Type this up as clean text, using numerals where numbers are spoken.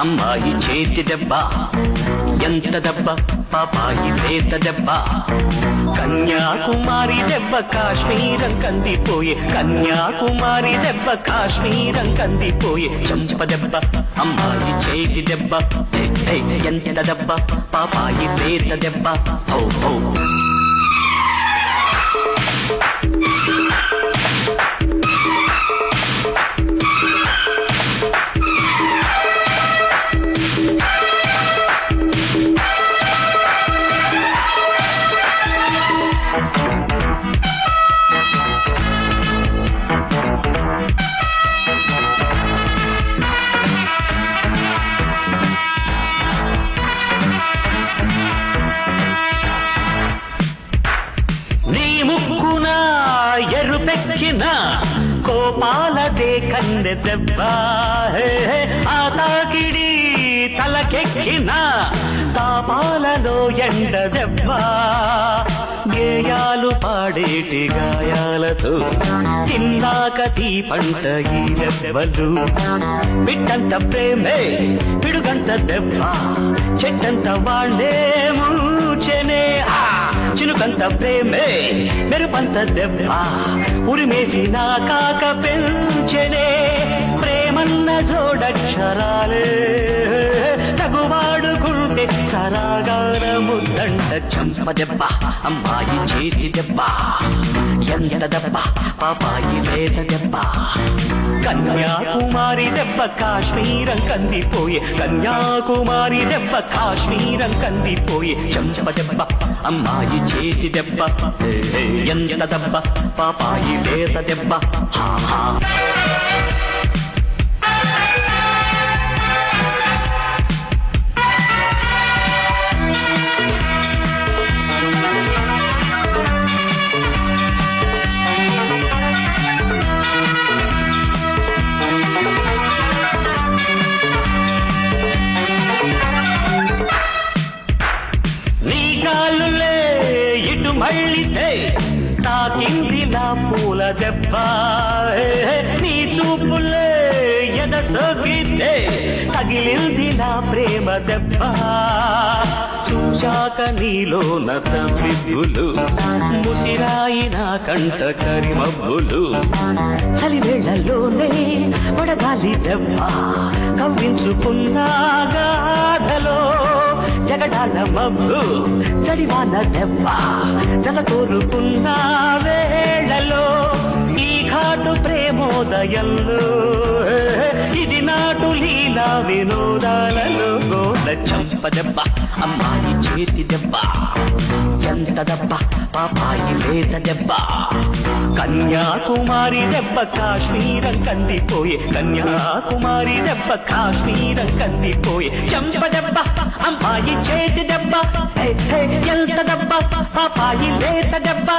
అమ్మాయి చేతి దెబ్బ ఎంత దెబ్బ పాపాయి లేత దెబ్బ కన్యాకుమారి దెబ్బ కాశ్మీరం కందిపోయే కన్యాకుమారి దెబ్బ కాశ్మీరం కందిపోయే చంప దెబ్బ అమ్మాయి చేతి దెబ్బ ఎంత దెబ్బ పాపాయి లేత దెబ్బ హౌ హౌ ఎరుపెక్కిన కోపాలదే కన్నె దెబ్బ ఆ తాకిడి తలకెక్కిన తాపాలలో ఎండ దెబ్బ గేయాలు పాడేటి గాయాలతో తిన్నాక తీ పంట ఈ దెబ్బలు పిట్టంత ప్రేమే పిడుగంత దెబ్బ చెట్టంత వాళ్ళే మూచెనే చినుకంత ప్రేమే మెరుపంత దెబ్బ ఉరిమేసి నా కాక పెంచెనే ప్రేమన్న జోడక్షరాలే తగువాడుకుంటే సరాగాల ముద్దండ చంప దెబ్బ అమ్మాయి చేతి దెబ్బ ఎంత దెబ్బ పాపాయి లేత దెబ్బ కన్యాకుమారి దెబ్బ కాశ్మీరం కందిపోయే కన్యాకుమారి దెబ్బ కాశ్మీరం కందిపోయే చంప దెబ్బ అమ్మాయి చేతి దెబ్బ ఎంత దెబ్బ పాపాయి లేత దెబ్బ హా హా మళ్ళితే తాకింది నా పూల దెబ్బ నీ చూపులే ఎద సోకితే తగిలింది నా ప్రేమ దెబ్బ చూశాక నీలోన తవ్విబ్బులు ముసిరాయి నా కంట కరిమబ్బులు చలివేళ్లలోనే వడగాలి దెబ్బ కవ్వించుకున్నా గాథలో జగడాల మబ్బు చడివాన దెబ్బ జల కోరుకున్న వేళలో ఈ ఘాటు ప్రేమోదయంలో ఇది నాటు లీలా వినోదాలలో గోడ చంప దెబ్బ అమ్మాయి చేతి దెబ్బ ఎంత దెబ్బ పాపాయి లేత దెబ్బ కన్యాకుమారి దెబ్బ కాశ్మీరం కందిపోయే కన్యాకుమారి దెబ్బ కాశ్మీరం కందిపోయే చంప దెబ్బ అమ్మాయి చేతి దెబ్బ ఎంత దెబ్బ పాపాయి లేత దెబ్బ